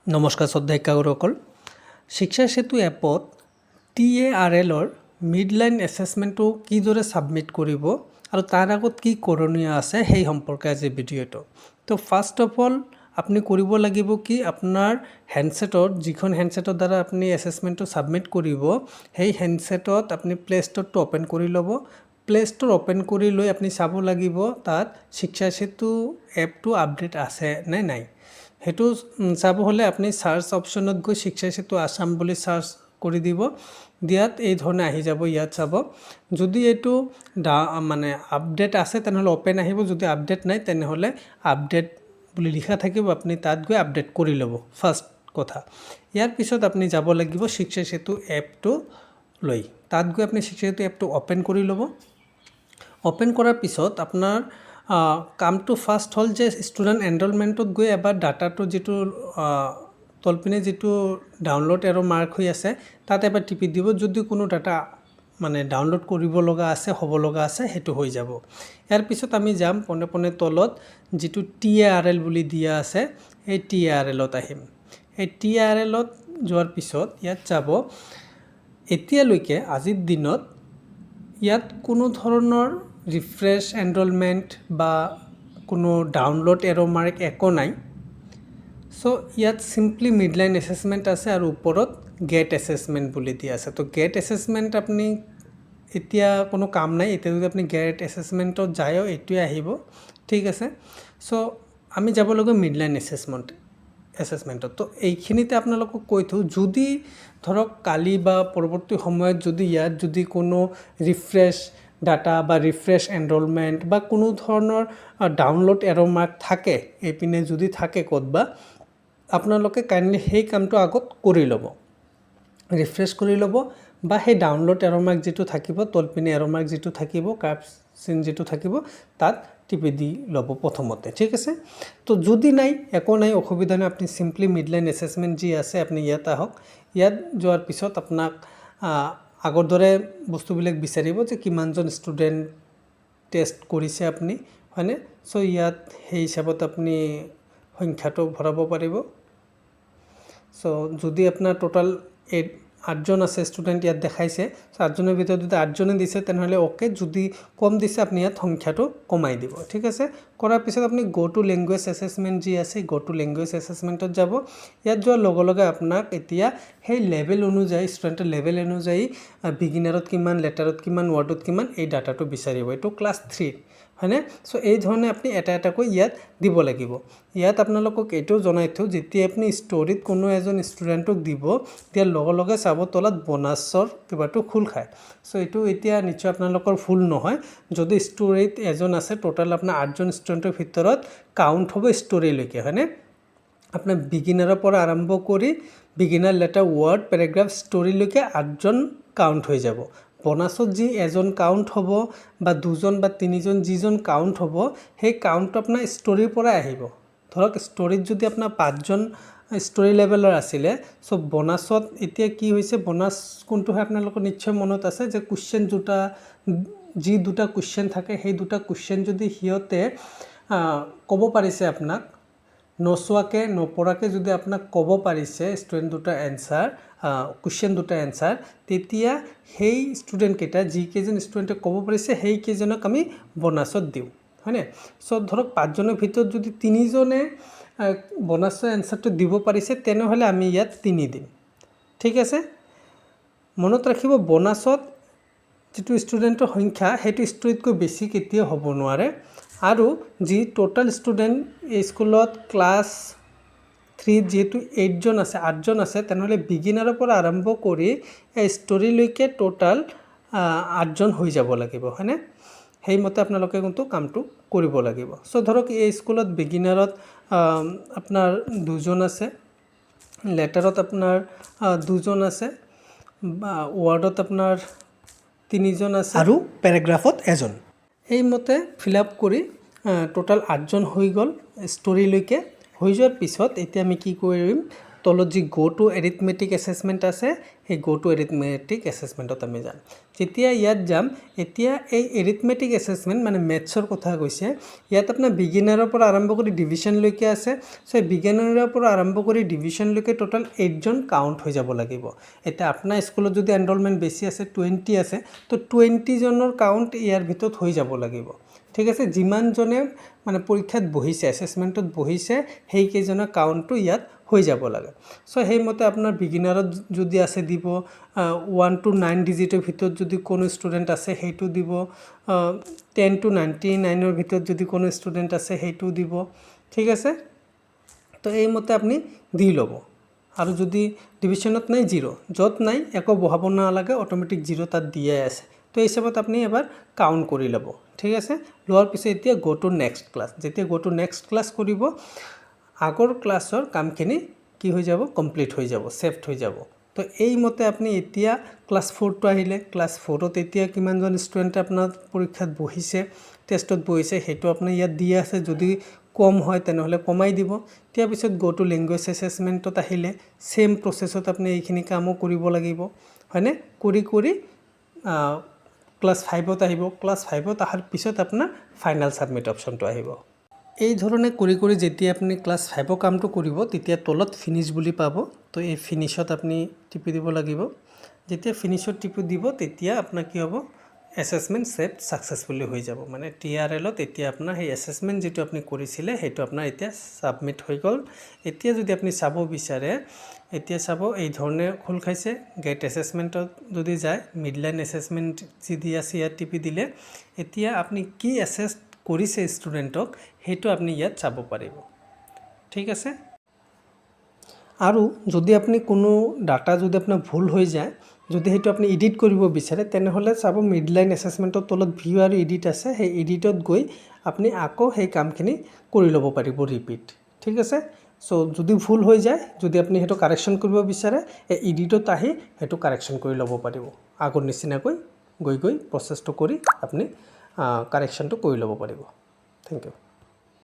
নমস্কাৰ শ্ৰদ্ধা শিক্ষাগুৰুসকল শিক্ষা সেতু এপত TARLৰ মিডলাইন এছেছমেণ্টটো কিদৰে ছাবমিট কৰিব আৰু তাৰ আগত কি কৰণীয় আছে সেই সম্পৰ্কে আজি ভিডিঅ'টো। তো ফাৰ্ষ্ট অফ অল আপুনি কৰিব লাগিব কি আপোনাৰ হেণ্ডছেটত যিখন হেণ্ডছেটৰ দ্বাৰা আপুনি এছেছমেণ্টটো ছাবমিট কৰিব সেই হেণ্ডছেটত আপুনি প্লে ষ্ট'ৰটো অ'পেন কৰি ল'ব। প্লে ষ্ট'ৰ অ'পেন কৰি লৈ আপুনি চাব লাগিব তাত শিক্ষা সেতু এপটো আপডেট আছে নে নাই। সেইটো চাব হ'লে আপুনি সাৰ্চ অপশ্যনত গৈ শিক্ষা সেতু আসাম বুলি সাৰ্চ কৰি দিব। দিয়াত এই ধৰণে আহি যাব, ইয়াত চাব যদি এইটো মানে আপডেট আছে তেনেহ'লে অ'পেন আহিব, যদি আপডেট নাই তেনেহ'লে আপডেট বুলি লিখা থাকিব, আপুনি তাত গৈ আপডেট কৰি ল'ব ফাৰ্ষ্ট কথা। ইয়াৰ পিছত আপুনি যাব লাগিব শিক্ষা সেতু এপটো লৈ, তাত গৈ আপুনি শিক্ষা সেতু এপটো অ'পেন কৰি ল'ব। অ'পেন কৰাৰ পিছত আপোনাৰ কামটো ফাৰ্ষ্ট হ'ল যে ষ্টুডেণ্ট এনৰলমেণ্টত গৈ এবাৰ ডাটাটো যিটো তলপিনে যিটো ডাউনলোড এৰো মাৰ্ক হৈ আছে তাত এবাৰ টিপি দিব। যদি কোনো ডাটা মানে ডাউনলোড কৰিব লগা আছে, হ'ব লগা আছে, সেইটো হৈ যাব। ইয়াৰ পিছত আমি যাম পোনে পোনে তলত যিটো TARL বুলি দিয়া আছে এই TARLত আহিম। এই TARLত যোৱাৰ পিছত ইয়াত যাব, এতিয়ালৈকে আজিৰ দিনত ইয়াত কোনো ধৰণৰ ৰিফ্ৰেছ এনৰলমেণ্ট বা কোনো ডাউনলোড এৰো মাৰ্ক একো নাই। চ' ইয়াত চিম্পলি মিডলাইন এছেছমেণ্ট আছে আৰু ওপৰত গেট এছেছমেণ্ট বুলি দিয়া আছে। তো গেট এছেছমেণ্ট আপুনি এতিয়া কোনো কাম নাই, এতিয়া যদি আপুনি গেট এছেছমেণ্টত যায়ও এইটোৱে আহিব, ঠিক আছে। চ' আমি যাব লাগিব মিডলাইন এছেছমেণ্টত। তো এইখিনিতে আপোনালোকক কৈ থওঁ, যদি ধৰক কালি বা পৰৱৰ্তী সময়ত যদি ইয়াত যদি কোনো ৰিফ্ৰেছ ডাটা বা ৰিফ্ৰেছ এনৰলমেণ্ট বা কোনো ধৰণৰ ডাউনলোড এৰো মাৰ্ক থাকে, এইপিনে যদি থাকে ক'তবা, আপোনালোকে কাইণ্ডলি সেই কামটো আগত কৰি ল'ব, ৰিফ্ৰেছ কৰি ল'ব বা সেই ডাউনলোড এৰো মাৰ্ক যিটো থাকিব, তলপিনে এৰো মাৰ্ক যিটো থাকিব, কাৰ্ভ চিন যিটো থাকিব, তাত টিপি দি ল'ব প্ৰথমতে, ঠিক আছে। তো যদি নাই, একো নাই, অসুবিধা নাই, আপুনি চিম্পলি মিডলাইন এছেছমেণ্ট যি আছে আপুনি ইয়াত আহক। ইয়াত যোৱাৰ পিছত আপোনাক আগৰ দৰে বস্তুবিলাক বিচাৰিব যে কিমানজন ষ্টুডেণ্ট টেষ্ট কৰিছে আপুনি, হয়নে। চ' ইয়াত সেই হিচাপত আপুনি সংখ্যাটো ভৰাব পাৰিব। চ' যদি আপোনাৰ টোটাল 8জন আছে ষ্টুডেণ্ট ইয়াত দেখাইছে, চ' 8জনৰ ভিতৰত যদি 8জনে দিছে তেনেহ'লে অ'কে, যদি কম দিছে আপুনি ইয়াত সংখ্যাটো কমাই দিব, ঠিক আছে। কৰাৰ পিছত আপুনি গ' টু লেংগুৱেজ এছেছমেণ্ট যি আছে গ' টু লেংগুৱেজ এছেছমেণ্টত যাব। ইয়াত যোৱাৰ লগে লগে আপোনাক এতিয়া সেই লেভেল অনুযায়ী, ষ্টুডেণ্টৰ লেভেল অনুযায়ী বিগিনাৰত কিমান, লেটাৰত কিমান, ৱৰ্ডত কিমান, এই ডাটাটো বিচাৰিব। এইটো ক্লাছ 3, হয়নে। চ' এই ধৰণে আপুনি এটা এটাকৈ ইয়াত দিব লাগিব। ইয়াত আপোনালোকক এইটোও জনাই থওঁ, যেতিয়া আপুনি ষ্টৰীত কোনো এজন ষ্টুডেণ্টক দিব, দিয়াৰ লগে লগে চাব তলত বনাছৰ কিবাটো খোল খায়। চ' এইটো এতিয়া নিশ্চয় আপোনালোকৰ ভুল নহয়। যদি ষ্টৰীত এজন আছে, টোটাল আপোনাৰ 8জন ষ্টুডেণ্টৰ ভিতৰত কাউণ্ট হ'ব ষ্টৰীলৈকে, হয়নে। আপোনাৰ বিগিনাৰৰ পৰা আৰম্ভ কৰি বিগিনাৰ, লেটাৰ, ৱৰ্ড, পেৰাগ্ৰাফ, ষ্টৰীলৈকে 8জন কাউণ্ট হৈ যাব। বনাছত যি এজন কাউণ্ট হ'ব বা 2জন বা 3জন যিজন কাউণ্ট হ'ব, সেই কাউণ্টটো আপোনাৰ ষ্টৰীৰ পৰাই আহিব। ধৰক ষ্টৰীত যদি আপোনাৰ 5জন ষ্টৰী লেভেলৰ আছিলে, চ' বনাছত এতিয়া কি হৈছে, বনাছ কোনটো হয় আপোনালোকৰ নিশ্চয় মনত আছে যে কুৱেশ্যন যি দুটা কুৱেশ্যন থাকে, সেই দুটা কুৱেশ্যন যদি সিহঁতে ক'ব পাৰিছে আপোনাক, নচোৱাকৈ নপঢ়াকৈ যদি আপোনাক ক'ব পাৰিছে ষ্টুডেণ্ট দুটা এনচাৰ, কুৱেশ্যন দুটা এনচাৰ, তেতিয়া সেই ষ্টুডেণ্টকেইটা যিকেইজন ষ্টুডেণ্টে ক'ব পাৰিছে সেইকেইজনক আমি বনাছত দিওঁ, হয়নে। চ' ধৰক 5জনৰ ভিতৰত যদি 3জনে বনাছৰ এনচাৰটো দিব পাৰিছে তেনেহ'লে আমি ইয়াত 3 দিম, ঠিক আছে। মনত ৰাখিব, বনাছত যিটো ষ্টুডেণ্টৰ সংখ্যা সেইটো ষ্টৰীতকৈ বেছি কেতিয়াও হ'ব নোৱাৰে। আৰু যি টোটেল ষ্টুডেণ্ট এই স্কুলত ক্লাছ 3 যিহেতু 8জন আছে, তেনেহ'লে বিগিনাৰৰ পৰা আৰম্ভ কৰি এই ষ্টৰীলৈকে টোটাল 8জন হৈ যাব লাগিব, হয়নে। সেইমতে আপোনালোকে কিন্তু কামটো কৰিব লাগিব। চ' ধৰক এই স্কুলত বিগিনাৰত আপোনাৰ 2জন আছে, লেটাৰত আপোনাৰ 2জন আছে, ৱৰ্ডত আপোনাৰ 3জন আছে আৰু পেৰাগ্ৰাফত 1জন। সেইমতে ফিল আপ কৰি টোটাল 8জন হৈ গ'ল ষ্টৰীলৈকে। হৈ যোৱাৰ পিছত এতিয়া আমি কি কৰিম, তলত যি গো টু এৰিথমেটিক এছেছমেণ্ট আছে সেই গো টু এৰিথমেটিক এছেছমেণ্টত আমি যাম। যেতিয়া ইয়াত যাম, এতিয়া এই এৰিথমেটিক এছেছমেণ্ট মানে মেথছৰ কথা কৈছে। ইয়াত আপোনাৰ বিগিনাৰৰ পৰা আৰম্ভ কৰি ডিভিশ্যনলৈকে আছে। চ' বিগিনাৰৰ পৰা আৰম্ভ কৰি ডিভিশ্যনলৈকে টোটেল 8জন কাউণ্ট হৈ যাব লাগিব। এতিয়া আপোনাৰ স্কুলত যদি এনৰলমেণ্ট বেছি আছে 20 আছে, তো 20জনৰ কাউণ্ট ইয়াৰ ভিতৰত হৈ যাব লাগিব। ঠিক আছে, যিমানজনে মানে পৰীক্ষাত বহিছে, এছেছমেণ্টত বহিছে, সেইকেইজনৰ কাউণ্টটো ইয়াত হৈ যাব লাগে। চ' সেইমতে আপোনাৰ বিগিনাৰত যদি আছে দিব 1 to 9 ডিজিটৰ ভিতৰত যদি কোনো ষ্টুডেণ্ট আছে সেইটো দিব, 10 to 99ৰ ভিতৰত যদি কোনো ষ্টুডেণ্ট আছে সেইটো দিব। ঠিক আছে, তো এইমতে আপুনি দি ল'ব। আৰু যদি ডিভিশ্যনত নাই 0, য'ত নাই একো বহাব নালাগে, অট'মেটিক 0 তাত দিয়ে আছে। তো এই হিচাপত আপুনি এবাৰ কাউণ্ট কৰি ল'ব। ঠিক আছে, লোৱাৰ পিছত এতিয়া গো টু নেক্সট ক্লাছ। যেতিয়া গো টু নেক্সট ক্লাছ কৰিব, আগৰ ক্লাছৰ কামখিনি কি হৈ যাব, কমপ্লিট হৈ যাব, ছেভড হৈ যাব। তো এইমতে আপুনি এতিয়া ক্লাছ 4টো আহিলে, ক্লাছ 4ত এতিয়া কিমানজন ষ্টুডেণ্টে আপোনাৰ পৰীক্ষাত বহিছে, টেষ্টত বহিছে, সেইটো আপুনি ইয়াত দি আছে। যদি কম হয় তেনেহ'লে কমাই দিব। তাৰ পিছত গো টু লেংগুৱেজ এছেছমেণ্টত আহিলে ছেম প্ৰচেছত আপুনি এইখিনি কামো কৰিব লাগিব, হয়নে? কৰি ক্লাছ 5ত আহিব। ক্লাছ 5ত অহাৰ পিছত আপোনাৰ ফাইনেল ছাবমিট অপশ্যনটো আহিব। এই ধৰণে কৰি যেতিয়া আপুনি ক্লাছ 5ৰ কামটো কৰিব, তেতিয়া তলত ফিনিছ বুলি পাব। তো এই ফিনিছত আপুনি টিপি দিব লাগিব। যেতিয়া ফিনিছত টিপি দিব, তেতিয়া আপোনাৰ কি হ'ব, এছেছমেণ্ট ছেভড ছাকচেছফুলি হৈ যাব। মানে TRLত এতিয়া আপোনাৰ সেই এছেছমেণ্ট যিটো আপুনি কৰিছিলে সেইটো আপোনাৰ এতিয়া ছাবমিট হৈ গ'ল। এতিয়া যদি আপুনি চাব বিচাৰে, এতিয়া চাব এই ধৰণে খোল খাইছে। গেট এছেছমেণ্টত যদি যায়, মিডলাইন এছেছমেণ্ট যি দি আছে ইয়াত টিপি দিলে এতিয়া আপুনি কি এছেছ কৰিছে ষ্টুডেণ্টক সেইটো আপুনি ইয়াত চাব পাৰিব। ঠিক আছে, আৰু যদি আপুনি কোনো ডাটা যদি আপোনাৰ ভুল হৈ যায়, যদি সেইটো আপুনি এডিট কৰিব বিচাৰে, তেনেহ'লে চাব মিডলাইন এছেছমেণ্টৰ তলত ভিউ আৰু এডিট আছে। সেই এডিটত গৈ আপুনি আকৌ সেই কামখিনি কৰি ল'ব পাৰিব ৰিপিট। ঠিক আছে, চ' যদি ভুল হৈ যায়, যদি আপুনি সেইটো কাৰেকশ্যন কৰিব বিচাৰে, এই এডিটত আহি সেইটো কাৰেকশ্যন কৰি ল'ব পাৰিব। আগৰ নিচিনাকৈ গৈ প্ৰচেছটো কৰি আপুনি কাৰেকশ্যনটো কৰি ল'ব পাৰিব। Thank U.